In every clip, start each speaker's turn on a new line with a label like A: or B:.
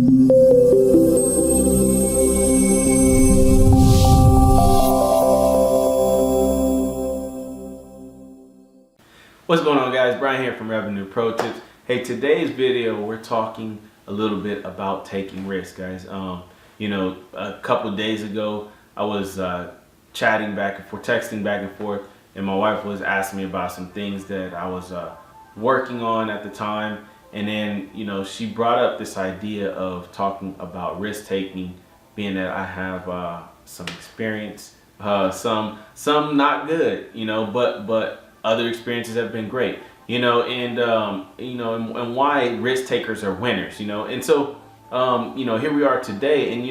A: What's going on, guys? Brian here from Revenue Pro Tips. Hey, today's video we're talking a little bit about taking risks, guys. A couple of days ago I was chatting back and forth, texting back and forth, and my wife was asking me about some things that I was working on at the time. And then, she brought up this idea of talking about risk taking, being that I have some experience, some not good, but other experiences have been great, and why risk takers are winners, and so, here we are today, and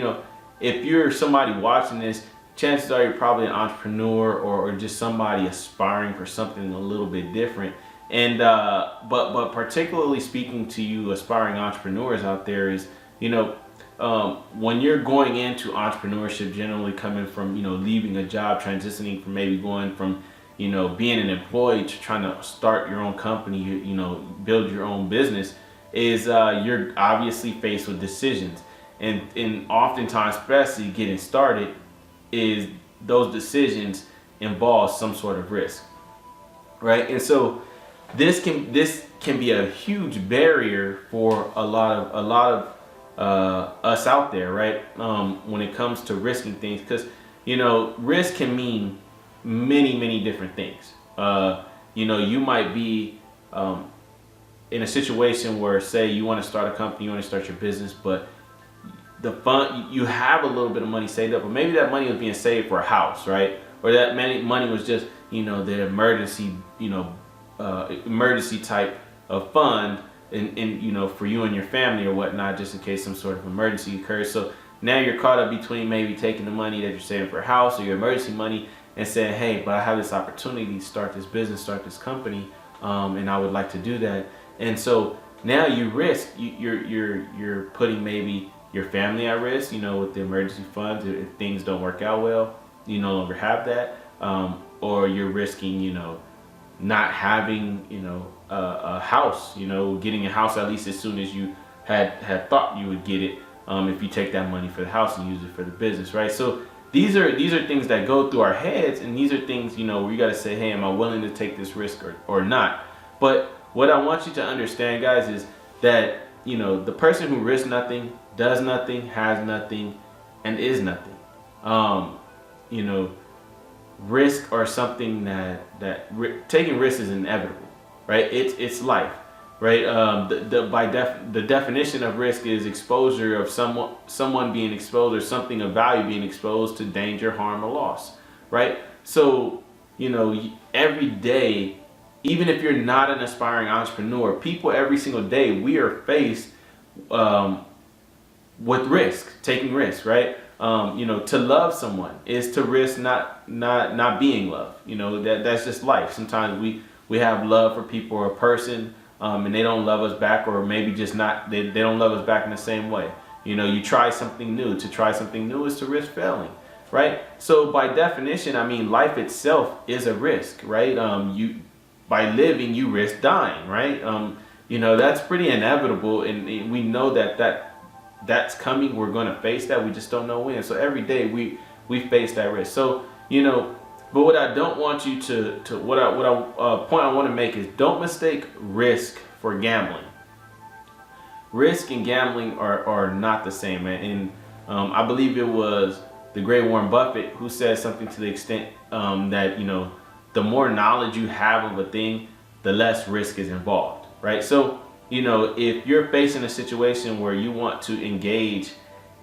A: if you're somebody watching this, chances are you're probably an entrepreneur or just somebody aspiring for something a little bit different. And but particularly speaking to you aspiring entrepreneurs out there is, when you're going into entrepreneurship, generally coming from, leaving a job, transitioning from maybe going from, being an employee to trying to start your own company, build your own business, is you're obviously faced with decisions. And oftentimes, especially getting started, is those decisions involve some sort of risk, right? And so this can be a huge barrier for a lot of us out there, right? When it comes to risking things, because risk can mean many different things. You might be in a situation where, say, you want to start a company, you want to start your business, but you have a little bit of money saved up, but maybe that money was being saved for a house, right? Or that money was just, the emergency type of fund, and for you and your family or whatnot, just in case some sort of emergency occurs. So now you're caught up between maybe taking the money that you're saving for a house or your emergency money and saying, hey, but I have this opportunity to start this business, start this company, and I would like to do that. And so now you risk, you're putting maybe your family at risk, with the emergency funds. If things don't work out well, you no longer have that, or you're risking, not having, a house, getting a house at least as soon as you had thought you would get it, if you take that money for the house and use it for the business, right? So these are things that go through our heads, and these are things, where you got to say, hey, am I willing to take this risk or not? But what I want you to understand, guys, is that, the person who risks nothing, does nothing, has nothing, and is nothing. Risk or something taking risks is inevitable, right? It's life, right? The definition of risk is exposure of someone being exposed, or something of value being exposed to danger, harm, or loss, right? So, every day, even if you're not an aspiring entrepreneur, people every single day, we are faced with risk, taking risks, right? To love someone is to risk not being loved. That's just life. Sometimes we have love for people or a person, and they don't love us back, or maybe just not, they don't love us back in the same way. You try something new. To try something new is to risk failing, right? So by definition, life itself is a risk, right? By living, you risk dying, right? That's pretty inevitable, and we know that's coming. We're going to face that. We just don't know when. So every day we face that risk. So, but what I don't want you to point I want to make is, don't mistake risk for gambling. Risk and gambling are not the same, man. And I believe it was the great Warren Buffett who said something to the extent that, the more knowledge you have of a thing, the less risk is involved, right? So, if you're facing a situation where you want to engage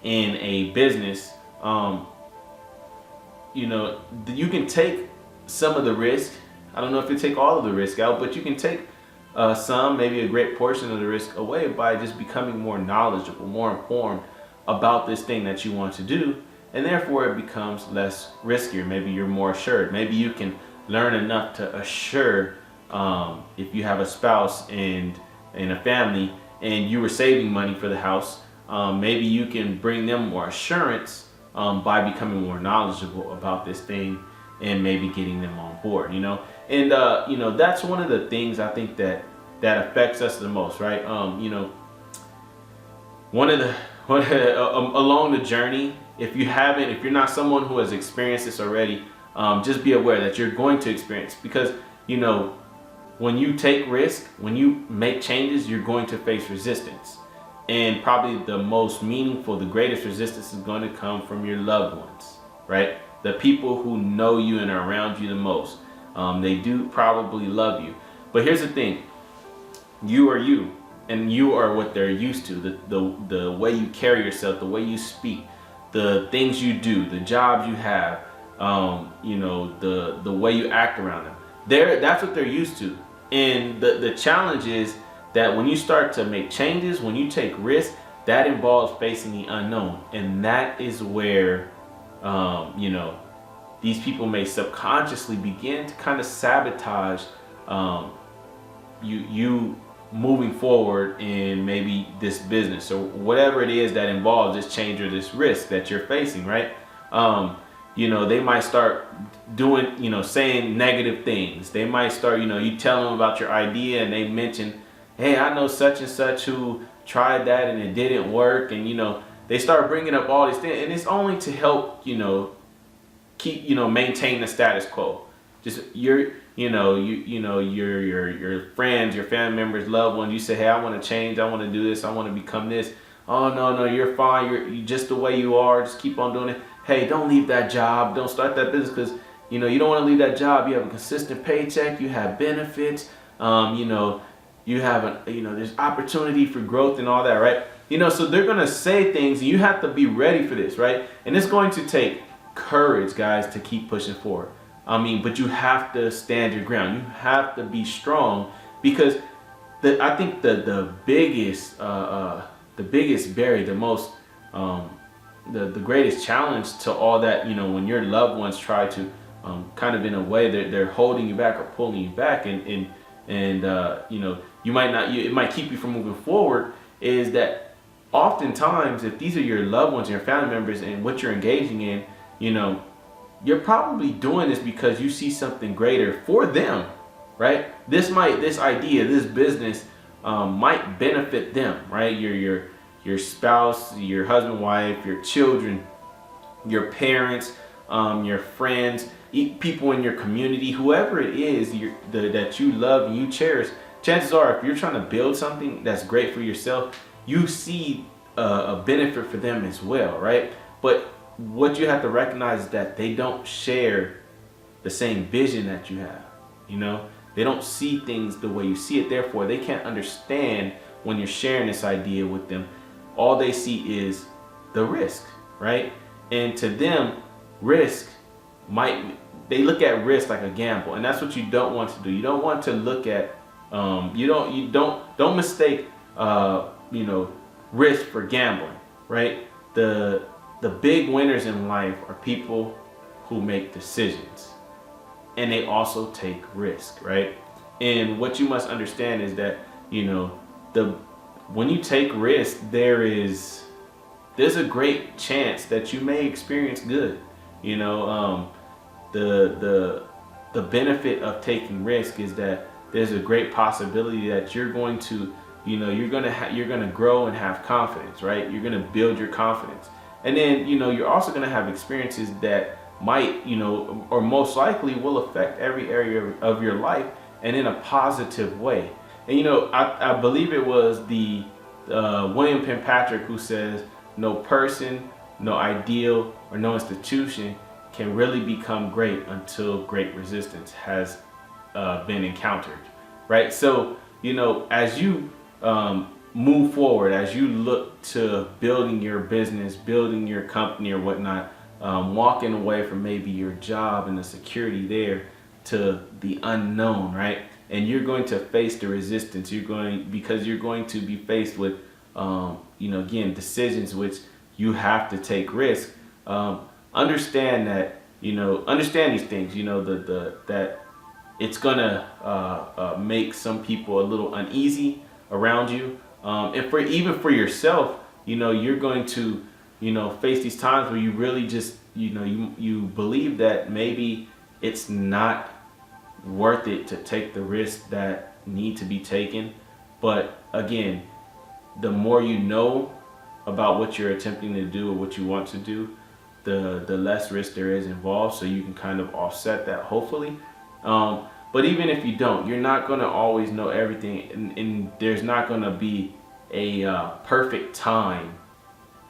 A: in a business, you can take some of the risk. I don't know if you take all of the risk out, but you can take maybe a great portion of the risk away by just becoming more knowledgeable, more informed about this thing that you want to do, and therefore it becomes less riskier. Maybe you're more assured. Maybe you can learn enough to assure, if you have a spouse and a family and you were saving money for the house, maybe you can bring them more assurance by becoming more knowledgeable about this thing and maybe getting them on board, and that's one of the things I think that affects us the most, right? One of along the journey, if you're not someone who has experienced this already, just be aware that you're going to experience, because when you take risk, when you make changes, you're going to face resistance. And probably the most meaningful, the greatest resistance is going to come from your loved ones, right? The people who know you and are around you the most. They do probably love you. But here's the thing, you are you, and you are what they're used to. The way you carry yourself, the way you speak, the things you do, the jobs you have, the way you act around them. That's what they're used to. And the challenge is that when you start to make changes, when you take risks, that involves facing the unknown. And that is where, these people may subconsciously begin to kind of sabotage you moving forward in maybe this business or whatever it is that involves this change or this risk that you're facing, right? They might start doing, saying negative things. They might start, you tell them about your idea and they mention, hey, I know such and such who tried that and it didn't work. And, they start bringing up all these things, and it's only to help, keep, maintain the status quo. Just your friends, your family members, loved ones, you say, hey, I want to change. I want to do this. I want to become this. Oh, no, you're fine. You're just the way you are. Just keep on doing it. Hey, don't leave that job. Don't start that business because, you don't want to leave that job. You have a consistent paycheck. You have benefits. You have there's opportunity for growth and all that, right? So they're going to say things and you have to be ready for this, right? And it's going to take courage, guys, to keep pushing forward. But you have to stand your ground. You have to be strong, because I think the biggest barrier, the greatest challenge to all that, when your loved ones try to kind of in a way they're holding you back or pulling you back, and you might not, it might keep you from moving forward, is that oftentimes if these are your loved ones, your family members, and what you're engaging in, you're probably doing this because you see something greater for them, right? This idea, this business might benefit them, right? Your spouse, your husband, wife, your children, your parents, your friends, people in your community, whoever it is that you love and you cherish. Chances are, if you're trying to build something that's great for yourself, you see a benefit for them as well, right? But what you have to recognize is that they don't share the same vision that you have. They don't see things the way you see it. Therefore, they can't understand when you're sharing this idea with them. All they see is the risk, right? And to them, they look at risk like a gamble, and that's what you don't want to do. You don't want to look at, don't mistake, risk for gambling, right? The big winners in life are people who make decisions, and they also take risk, right? And what you must understand is that, when you take risk, there's a great chance that you may experience good. The benefit of taking risk is that there's a great possibility that you're going to, you're going to grow and have confidence, right? You're going to build your confidence. And then, you're also going to have experiences that might, or most likely will affect every area of your life, and in a positive way. And, I believe it was the William Penpatrick who says, no person, no ideal, or no institution can really become great until great resistance has been encountered, right? So, as you move forward, as you look to building your business, building your company or whatnot, walking away from maybe your job and the security there to the unknown, right? And you're going to face the resistance. Because you're going to be faced with, again, decisions which you have to take risk. Understand that, understand these things, that it's gonna make some people a little uneasy around you. And even for yourself, you're going to, face these times where you really just, you believe that maybe it's not worth it to take the risks that need to be taken. But again, the more you know about what you're attempting to do or what you want to do, the less risk there is involved. So you can kind of offset that, hopefully. But even if you don't, you're not going to always know everything, and there's not going to be a perfect time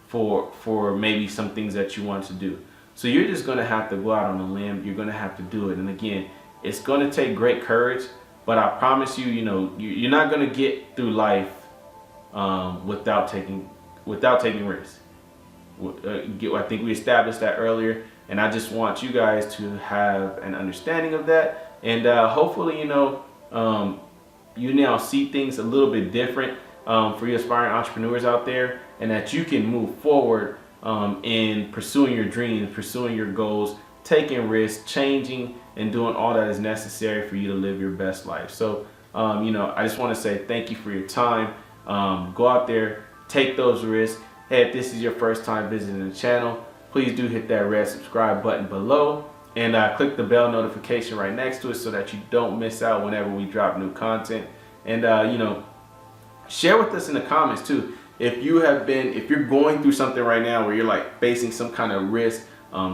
A: for maybe some things that you want to do. So you're just going to have to go out on a limb. You're going to have to do it. And again, it's going to take great courage, but I promise you, you're not going to get through life without taking risks. I think we established that earlier, and I just want you guys to have an understanding of that, and hopefully, you now see things a little bit different for you aspiring entrepreneurs out there, and that you can move forward in pursuing your dreams, pursuing your goals, taking risks, changing, and doing all that is necessary for you to live your best life. So, I just want to say thank you for your time. Go out there, take those risks. Hey, if this is your first time visiting the channel, please do hit that red subscribe button below, and click the bell notification right next to it so that you don't miss out whenever we drop new content. And share with us in the comments too, if you're going through something right now where you're like facing some kind of risk,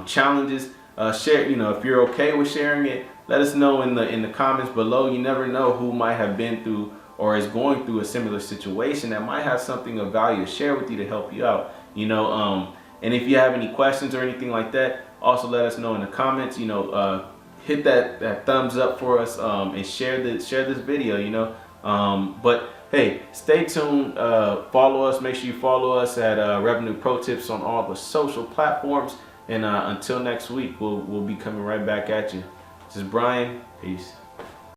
A: challenges. Share, if you're okay with sharing it, let us know in the comments below. You never know who might have been through or is going through a similar situation that might have something of value to share with you to help you out. And if you have any questions or anything like that, also let us know in the comments. Hit that thumbs up for us, and share this video. But hey, stay tuned. Follow us. Make sure you follow us at Revenue Pro Tips on all the social platforms. And until next week, we'll be coming right back at you. This is Brian. Peace.